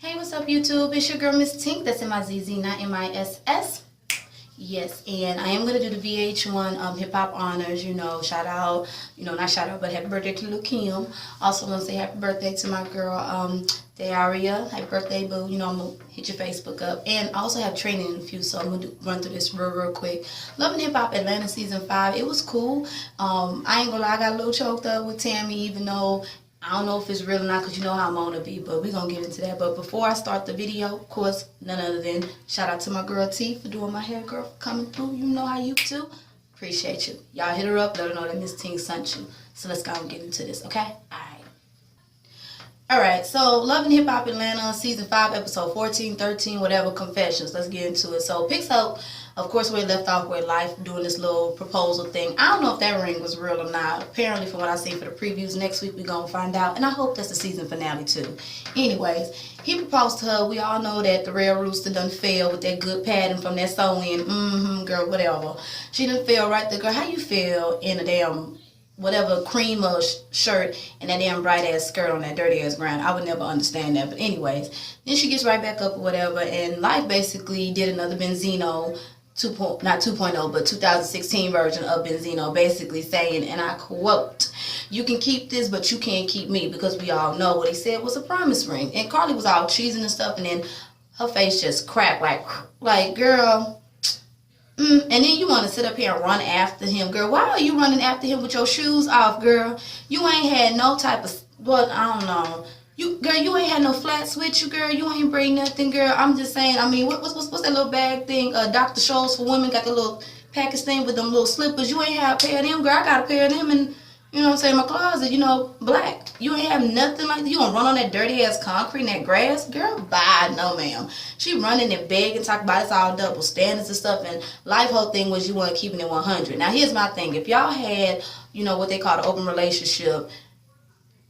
Hey, what's up, YouTube? It's your girl, Miss Tink. That's M-I-Z-Z, not M-I-S-S. Yes, and I am going to do the VH1 Hip Hop Honors, shout out, not shout out, but happy birthday to Lil' Kim. Also want to say happy birthday to my girl, Daria. Happy birthday, boo. I'm going to hit your Facebook up. And I also have training in a few, so I'm going to run through this real quick. Love and Hip Hop Atlanta Season 5. It was cool. I ain't going to lie, I got a little choked up with Tammy, even though I don't know if it's real or not because you know how I'm on to be, but we're going to get into that. But before I start the video, of course, none other than shout out to my girl T for doing my hair, girl, for coming through. You know how you do. Appreciate you. Y'all hit her up, let her know that Miss Ting sent you. So let's go and get into this, okay? Alright, so Love and Hip Hop Atlanta, Season 5, Episode 14, 13, whatever, Confessions. Let's get into it. So, picks up, of course, where it left off with Life doing this little proposal thing. I don't know if that ring was real or not. Apparently, from what I see for the previews, next week we're going to find out. And I hope that's the season finale, too. Anyways, he proposed to her. We all know that the Red Rooster done fell with that good pattern from that sew-in. Girl, whatever. She done fell right there. Girl, how you feel in a damn whatever cream shirt and that damn bright ass skirt on that dirty ass ground? I would never understand that. But anyways, then she gets right back up or whatever, and Life basically did another Benzino not 2.0 but 2016 version of Benzino, basically saying, and I quote, "You can keep this but you can't keep me," because we all know what he said was a promise ring. And Carly was all cheesing and stuff, and then her face just cracked like girl. And then you want to sit up here and run after him, girl. Why are you running after him with your shoes off, girl? You ain't had no type of, well, I don't know. You ain't had no flats with you, girl. You ain't bring nothing, girl. I'm just saying, I mean, what's that little bag thing? Dr. Scholl's for women got the little package thing with them little slippers. You ain't have a pair of them, girl. I got a pair of them and, you know what I'm saying, my closet, black. You ain't have nothing like that. You gonna run on that dirty ass concrete and that grass? Girl, bye. No, ma'am. She running and begging, talking about it's all double standards and stuff. And Life whole thing was you want to keep it 100. Now, here's my thing. If y'all had, what they call an open relationship,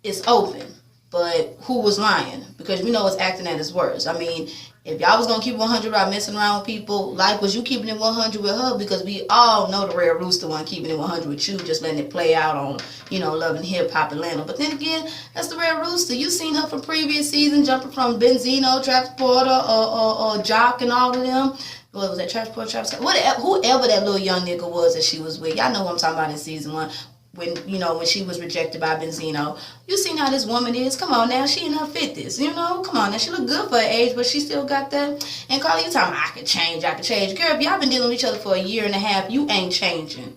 it's open. But who was lying? Because we know it's acting at its worst. I mean, if y'all was going to keep it 100 by messing around with people, Life, was you keeping it 100 with her? Because we all know the Red Rooster one keeping it 100 with you, just letting it play out on, Love and Hip Hop Atlanta. But then again, that's the Red Rooster. You seen her from previous season, jumping from Benzino, Transporter, or Jock and all of them. What was that, Transporter, whatever, whoever that little young nigga was that she was with. Y'all know what I'm talking about in season 1. When she was rejected by Benzino. You seen how this woman is. Come on now, she in her 50s, come on now, she look good for her age, but she still got that. And Carly, you talking, I can change. Girl, if y'all been dealing with each other for a year and a half, you ain't changing.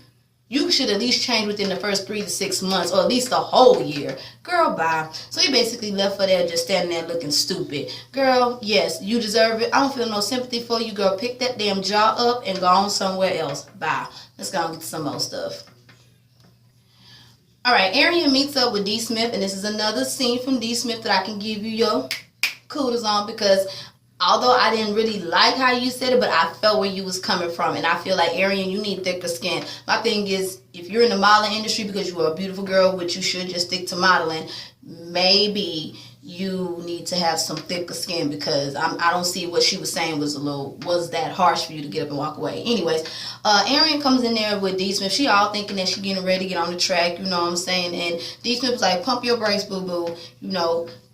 You should at least change within the first 3 to 6 months, or at least the whole year. Girl, bye. So he basically left her there just standing there looking stupid. Girl, yes, you deserve it. I don't feel no sympathy for you, girl. Pick that damn jaw up and go on somewhere else. Bye. Let's go and get some more stuff. Alright, Arian meets up with D. Smith, and this is another scene from D. Smith that I can give you your kudos on, because although I didn't really like how you said it, but I felt where you was coming from, and I feel like, Arian, you need thicker skin. My thing is, if you're in the modeling industry because you are a beautiful girl, which you should just stick to modeling, maybe you need to have some thicker skin, because I don't see what she was saying was that harsh for you to get up and walk away. Anyways, Arian comes in there with D. Smith. She all thinking that she getting ready to get on the track, you know what I'm saying? And D. Smith was like, pump your brakes, boo-boo.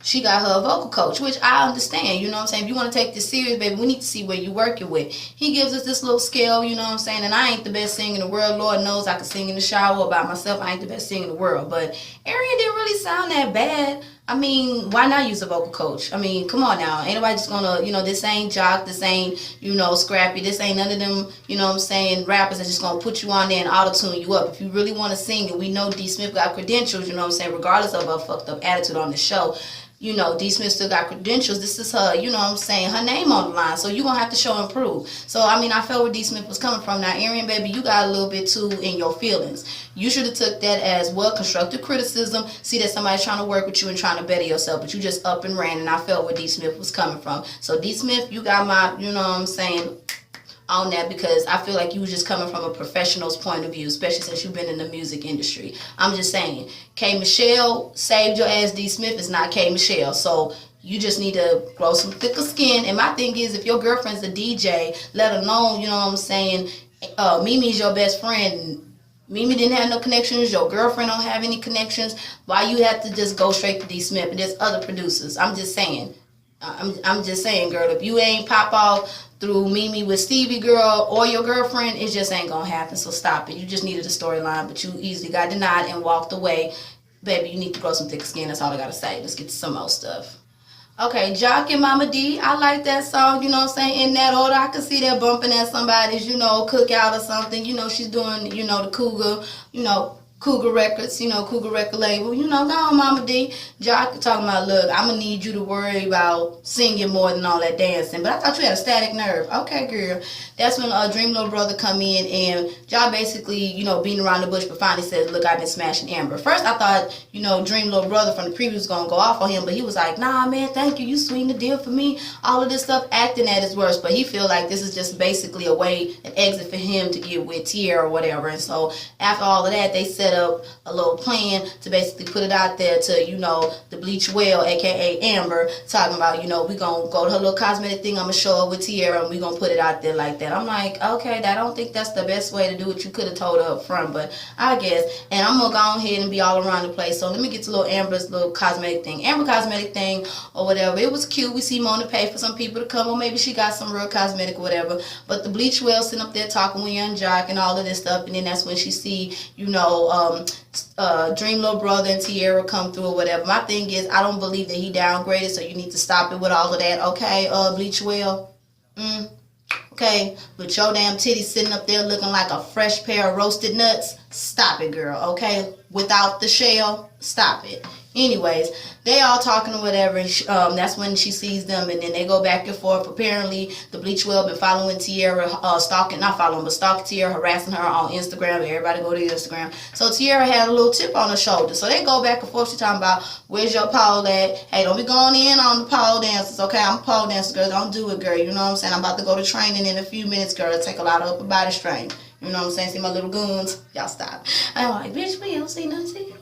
She got her a vocal coach, which I understand, you know what I'm saying? If you want to take this serious, baby, we need to see where you're working with. He gives us this little scale, you know what I'm saying? And I ain't the best singer in the world. Lord knows I can sing in the shower by myself. I ain't the best singer in the world. But Arian didn't really sound that bad. I mean, why not use a vocal coach? I mean, come on now. Ain't nobody just gonna, this ain't Jock, this ain't, Scrappy, this ain't none of them, you know what I'm saying, rappers that's just gonna put you on there and auto-tune you up. If you really want to sing, and we know D. Smith got credentials, you know what I'm saying, regardless of her fucked up attitude on the show, D. Smith still got credentials. This is her, you know what I'm saying, her name on the line. So you're going to have to show and prove. So, I mean, I felt where D. Smith was coming from. Now, Arian, baby, you got a little bit too in your feelings. You should have took that as, well, constructive criticism. See that somebody's trying to work with you and trying to better yourself, but you just up and ran, and I felt where D. Smith was coming from. So, D. Smith, you got my, you know what I'm saying, on that, because I feel like you was just coming from a professional's point of view, especially since you've been in the music industry. I'm just saying, K. Michelle saved your ass. D. Smith is not K. Michelle, so you just need to grow some thicker skin. And my thing is, if your girlfriend's a DJ, let alone, you know what I'm saying, Mimi's your best friend. Mimi didn't have no connections. Your girlfriend don't have any connections. Why you have to just go straight to D. Smith? And there's other producers. I'm just saying, I'm just saying, girl, if you ain't pop off through Mimi with Stevie, girl, or your girlfriend, it just ain't gonna happen. So stop it. You just needed a storyline, but you easily got denied and walked away. Baby, you need to grow some thick skin. That's all I gotta say. Let's get to some more stuff. Okay, Jock and Mama D, I like that song, you know what I'm saying, in that order. I could see that bumping at somebody's, you know, cookout or something. You know, she's doing, you know, the Cougar, you know, Cougar Records, you know, Cougar record label. You know, go on, Mama D. Jock talking about, look, I'm going to need you to worry about singing more than all that dancing. But I thought you had a static nerve. Okay, girl. That's when Dream Little Brother come in, and Jock basically, you know, beating around the bush, but finally says, look, I've been smashing Amber. First, I thought, you know, Dream Little Brother from the preview was going to go off on him, but he was like, nah, man, thank you. You sweetened the deal for me. All of this stuff, acting at his worst. But he feel like this is just basically a way, an exit for him to get with Tierra or whatever. And so after all of that, they set up a little plan to basically put it out there to, you know, the Bleach Whale, aka Amber, talking about, you know, we gonna go to her little cosmetic thing, I'm gonna show her with Tierra, and we gonna put it out there like that. I'm like, okay, I don't think that's the best way to do it. You could have told her up front, but I guess. And I'm gonna go ahead and be all around the place. So let me get to little Amber's little cosmetic thing. Amber cosmetic thing or whatever. It was cute. We see Mona pay for some people to come, or maybe she got some real cosmetic or whatever. But the Bleach Whale sitting up there talking with Young Jock and all of this stuff, and then that's when she see, you know, Dream Little Brother and Tierra come through or whatever. My thing is, I don't believe that he downgraded, so you need to stop it with all of that. Okay, Bleach Whale? Okay, with your damn titties sitting up there looking like a fresh pair of roasted nuts. Stop it, girl, okay? Without the shell, stop it. Anyways, they all talking or whatever, and that's when she sees them, and then they go back and forth. Apparently, the Bleach Whale been following Tierra, stalking Tierra, harassing her on Instagram. Everybody go to Instagram. So Tierra had a little chip on her shoulder. So they go back and forth. She talking about, where's your pole at? Hey, don't be going in on the pole dances, okay? I'm a pole dancer, girl. Don't do it, girl. You know what I'm saying? I'm about to go to training in a few minutes, girl. It'll take a lot of upper body strength. You know what I'm saying? See my little goons? Y'all stop. I'm like, bitch, we don't see nothing. See?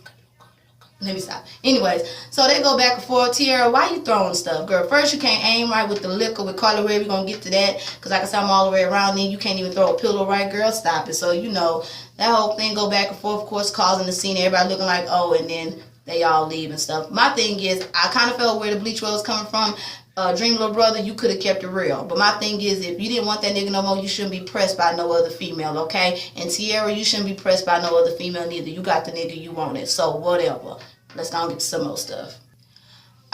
Let me stop. Anyways, so they go back and forth. Tierra, why you throwing stuff, girl? First, you can't aim right with the liquor with Carly Rae. We're going to get to that. Because like I said, I'm all the way around. Then you can't even throw a pillow right, girl. Stop it. So, you know, that whole thing go back and forth, of course, causing the scene. Everybody looking like, oh, and then they all leave and stuff. My thing is, I kind of felt where the Bleach Whale was coming from. Dream Little Brother, you could have kept it real. But my thing is, if you didn't want that nigga no more, you shouldn't be pressed by no other female, okay? And Tierra, you shouldn't be pressed by no other female neither. You got the nigga you wanted. So, whatever. Let's go and get to some more stuff.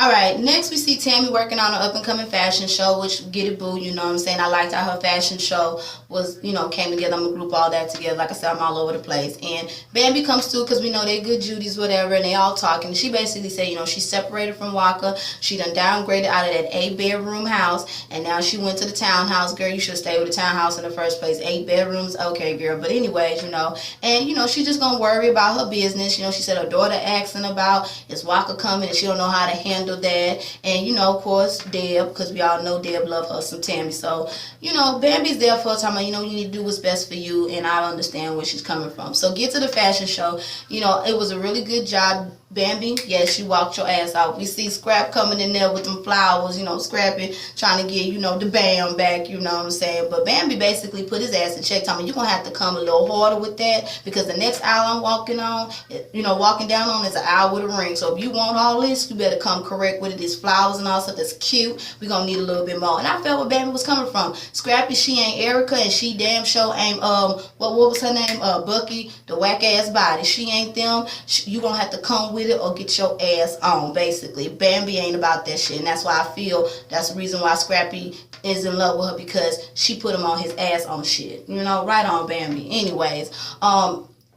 Alright, next we see Tammy working on an up-and-coming fashion show, which, get it, boo, you know what I'm saying? I liked how her fashion show was, you know, came together. I'm going to group all that together. Like I said, I'm all over the place. And Bambi comes through because we know they're good Judies, whatever, and they all talking. She basically said, you know, she separated from Waka. She done downgraded out of that 8-bedroom house, and now she went to the townhouse. Girl, you should stay with the townhouse in the first place. 8 bedrooms, okay, girl. But anyways, you know, and, you know, she's just going to worry about her business. You know, she said her daughter asking about, is Waka coming, and she don't know how to handle that. And, you know, of course, Deb, because we all know Deb love her some Tammy. So, you know, Bambi's there for a time. You know, you need to do what's best for you, and I understand where she's coming from. So get to the fashion show. You know, it was a really good job. Bambi, yes, you walked your ass out. We see Scrap coming in there with them flowers, you know, Scrappy trying to get, you know, the bam back, you know what I'm saying? But Bambi basically put his ass in check. You're going to have to come a little harder with that, because the next aisle I'm walking on, you know, walking down on is an aisle with a ring. So if you want all this, you better come correct with it. These flowers and all stuff that's cute. We're going to need a little bit more. And I felt where Bambi was coming from. Scrappy, she ain't Erica, and she damn sure ain't, what was her name? Bucky, the whack ass body. She ain't them. You going to have to come with it or get your ass on, basically. Bambi ain't about that shit, and that's why I feel that's the reason why Scrappy is in love with her, because she put him on his ass on shit. You know, right on, Bambi. Anyways,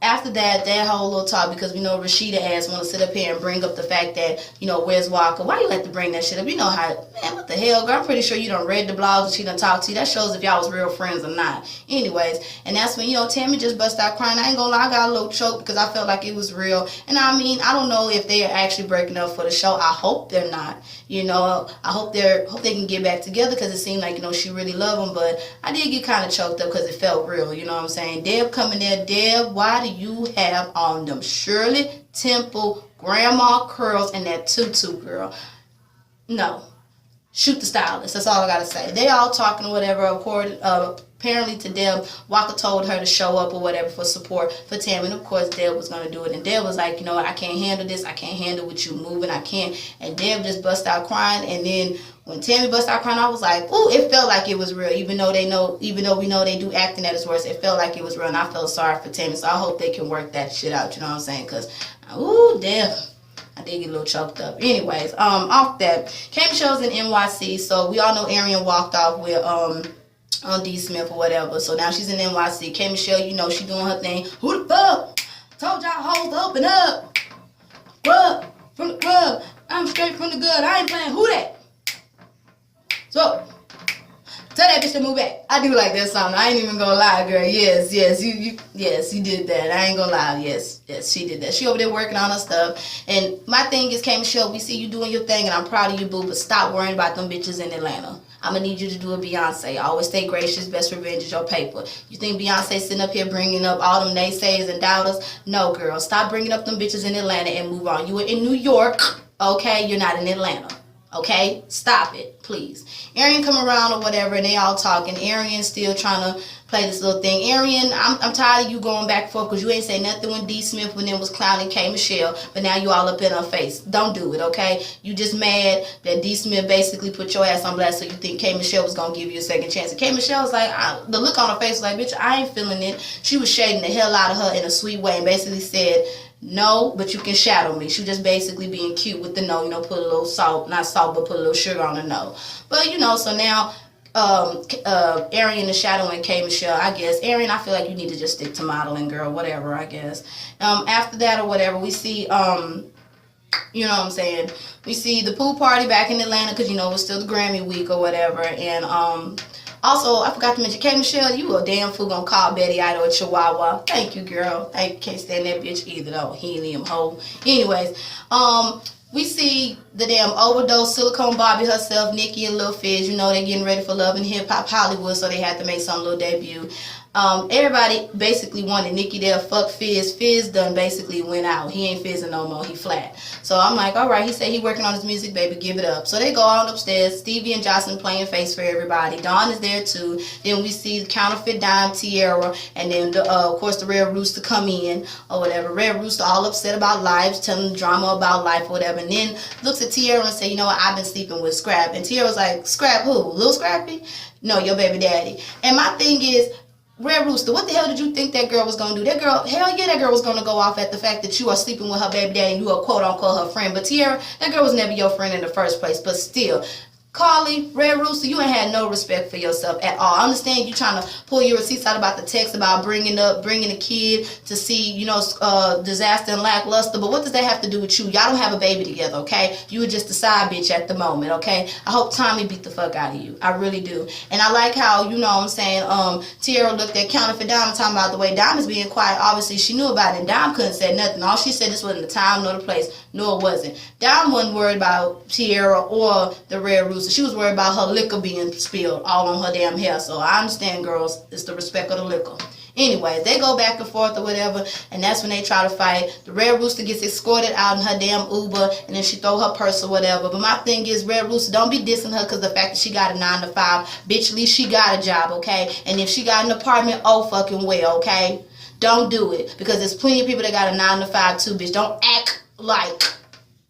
after that whole little talk, because we know Rashida ass want to sit up here and bring up the fact that, you know, where's Walker? Why you like to bring that shit up? You know how, man, what the hell, girl? I'm pretty sure you done read the blogs and she done talked to you. That shows if y'all was real friends or not. Anyways, and that's when, you know, Tammy just bust out crying. I ain't gonna lie, I got a little choked because I felt like it was real. And I mean, I don't know if they are actually breaking up for the show. I hope they're not. You know, I hope they can get back together, because it seemed like, you know, she really loved him. But I did get kind of choked up because it felt real. You know what I'm saying? Deb coming there. Deb, why do you have on them Shirley Temple grandma curls and that tutu, girl? No. Shoot the stylist. That's all I gotta say. They all talking or whatever. apparently to Deb, Walker told her to show up or whatever for support for Tam, and of course Deb was going to do it, and Deb was like, you know what, I can't handle this, I can't handle what you moving, I can't, and Deb just bust out crying, and then when Tammy bust out crying, I was like, ooh, it felt like it was real, even though we know they do acting at its worst, it felt like it was real, and I felt sorry for Tammy, so I hope they can work that shit out, you know what I'm saying, because, ooh, Deb, I did get a little choked up. Anyways, off that, K Michelle's in NYC, so we all know Arian walked off with, on D. Smith or whatever. So now she's in NYC. K. Michelle, you know, she doing her thing. Who the fuck? Told y'all hoes to open up. Grub from the club. I'm straight from the good. I ain't playing. Who that? So, tell that bitch to move back. I do like that song. I ain't even gonna lie, girl. Yes, you did that. I ain't gonna lie. Yes, she did that. She over there working on her stuff. And my thing is, K. Michelle, we see you doing your thing, and I'm proud of you, boo, but stop worrying about them bitches in Atlanta. I'm going to need you to do a Beyonce. Always stay gracious. Best revenge is your paper. You think Beyonce sitting up here bringing up all them naysayers and doubters? No, girl. Stop bringing up them bitches in Atlanta and move on. You are in New York, okay? You're not in Atlanta, okay? Stop it, please. Arian come around or whatever, and they all talking. Arian still trying to play this little thing. Arian, I'm tired of you going back and forth because you ain't say nothing when D. Smith when it was clowning K. Michelle, but now you all up in her face. Don't do it, okay? You just mad that D. Smith basically put your ass on blast, so you think K. Michelle was going to give you a second chance. And K. Michelle was like, the look on her face was like, bitch, I ain't feeling it. She was shading the hell out of her in a sweet way and basically said, no, but you can shadow me. She was just basically being cute with the no, you know, put a little salt, not salt, but put a little sugar on the no. But, you know, so now Arian is shadowing K. Michelle, I guess. Arian, I feel like you need to just stick to modeling, girl, whatever, I guess. After that or whatever, we see, you know what I'm saying, we see the pool party back in Atlanta because, you know, it's still the Grammy week or whatever, and also, I forgot to mention, K. Michelle, you a damn fool gonna call Betty Idol a chihuahua. Thank you, girl. I can't stand that bitch either, though. Helium hoe. Anyways, we see the damn overdose Silicone Bobby herself, Nikki and Lil Fizz. You know, they getting ready for Love and Hip Hop Hollywood, so they had to make some little debut. Everybody basically wanted Nikki there. Fuck Fizz. Fizz done basically went out. He ain't fizzing no more. He flat. So I'm like, all right. He said he working on his music, baby. Give it up. So they go on upstairs. Stevie and Jocelyn playing face for everybody. Dawn is there too. Then we see Counterfeit Dime, Tierra, and then of course the Red Rooster come in or whatever. Red Rooster all upset about lives, telling drama about life or whatever. And then looks at Tierra and say, you know what? I've been sleeping with Scrap. And Tierra was like, Scrap who? Lil Scrappy? No, your baby daddy. And my thing is, Red Rooster, what the hell did you think that girl was going to do? That girl, hell yeah, that girl was going to go off at the fact that you are sleeping with her baby daddy and you are quote-unquote her friend. But Tierra, that girl was never your friend in the first place. But still, Carly, Red Rooster, you ain't had no respect for yourself at all. I understand you trying to pull your receipts out about the text about bringing a kid to see, you know, Disaster and Lackluster, but what does that have to do with you? Y'all don't have a baby together, okay? You were just a side bitch at the moment, okay? I hope Tommy beat the fuck out of you. I really do. And I like how, you know what I'm saying, Tierra looked at Counterfeit Dime talking about the way Dime is being quiet. Obviously, she knew about it, and Dime couldn't say nothing. All she said, this wasn't the time nor the place. No, it wasn't. Dime wasn't worried about Tierra or the Red Rooster. She was worried about her liquor being spilled all on her damn hair. So I understand, girls. It's the respect of the liquor. Anyways, they go back and forth or whatever, and that's when they try to fight. The Red Rooster gets escorted out in her damn Uber, and then she throw her purse or whatever. But my thing is, Red Rooster, don't be dissing her because the fact that she got a 9 to 5. Bitch, at least she got a job, okay? And if she got an apartment, oh fucking well, okay? Don't do it because there's plenty of people that got a 9 to 5 too, bitch. Don't act like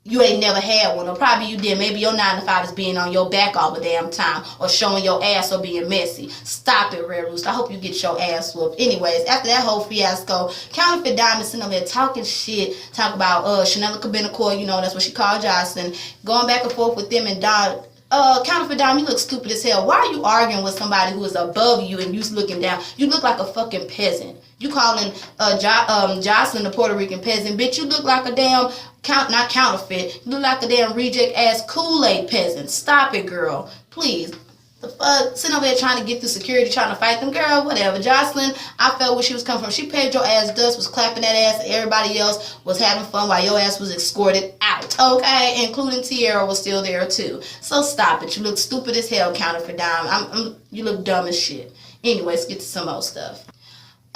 you ain't never had one, or probably you did. Maybe your 9 to 5 is being on your back all the damn time, or showing your ass or being messy. Stop it, Red Rooster. I hope you get your ass whooped. Anyways, after that whole fiasco, Counterfeit Diamond sitting over there talking shit, talk about Chanel Cabenacourt, you know, that's what she called Jocelyn, going back and forth with them and Don. Counterfeit Dime, you look stupid as hell. Why are you arguing with somebody who is above you and you looking down? You look like a fucking peasant. You calling Jocelyn the Puerto Rican peasant. Bitch, you look like a damn, not counterfeit, you look like a damn reject-ass Kool-Aid peasant. Stop it, girl. Please. The fuck? Sitting over there trying to get through security, trying to fight them. Girl, whatever. Jocelyn, I felt where she was coming from. She paid your ass dust, was clapping that ass, and everybody else was having fun while your ass was escorted out. Okay? Including Tierra was still there, too. So stop it. You look stupid as hell, Counterfeit Dime. You look dumb as shit. Anyways, get to some more stuff.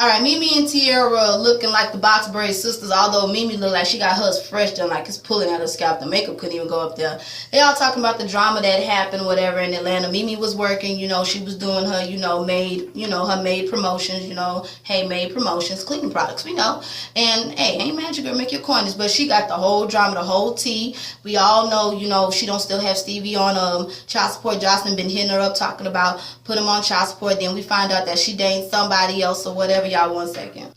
Alright, Mimi and Tierra looking like the box braid sisters, although Mimi look like she got hers fresh done, like it's pulling at her scalp. The makeup couldn't even go up there. They all talking about the drama that happened, whatever, in Atlanta. Mimi was working, you know, she was doing her, you know, her maid promotions, you know, hey, maid promotions, cleaning products, we know. And, hey, ain't magic, girl, make your corners. But she got the whole drama, the whole tea. We all know, you know, she don't still have Stevie on child support. Jocelyn been hitting her up, talking about put him on child support. Then we find out that she dating somebody else or whatever. Y'all, 1 second.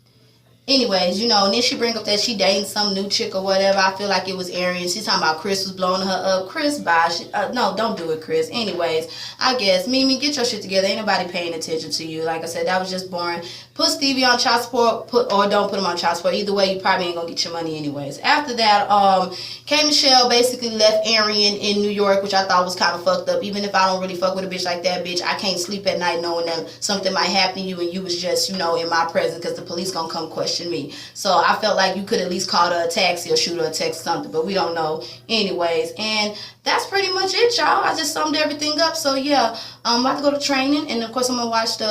Anyways, you know, and then she bring up that she dating some new chick or whatever. I feel like it was Arian. She's talking about Chris was blowing her up. Chris, bye. No, don't do it, Chris. Anyways, I guess, Mimi, get your shit together. Ain't nobody paying attention to you. Like I said, that was just boring. Put Stevie on child support, or don't put him on child support. Either way, you probably ain't gonna get your money anyways. After that, K. Michelle basically left Arian in New York, which I thought was kind of fucked up. Even if I don't really fuck with a bitch like that, bitch, I can't sleep at night knowing that something might happen to you and you was just, you know, in my presence, because the police gonna come question me. So I felt like you could at least call her a taxi or shoot her a text or something, but we don't know. Anyways, and that's pretty much it, y'all. I just summed everything up. So yeah, I'm about to go to training, and of course I'm gonna watch the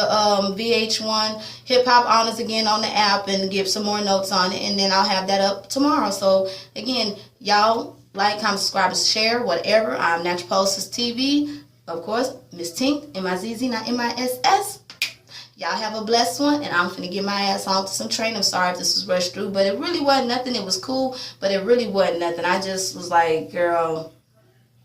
VH1 Hip Hop Honors again on the app and give some more notes on it, and then I'll have that up tomorrow. So again, y'all like, comment, subscribe, share, whatever. I'm Natural Pulses TV, of course, Miss Tink, M-I-Z-Z, not M-I-S-S. Y'all have a blessed one, and I'm finna get my ass on to some training. I'm sorry if this was rushed through, but it really wasn't nothing. It was cool, but it really wasn't nothing. I just was like, girl,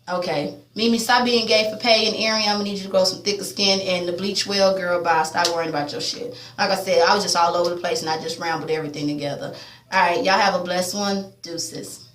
okay. Mimi, stop being gay for pay, and Arian, I'm gonna need you to grow some thicker skin and the bleach well, girl, bye. Stop worrying about your shit. Like I said, I was just all over the place, and I just rambled everything together. All right, y'all have a blessed one. Deuces.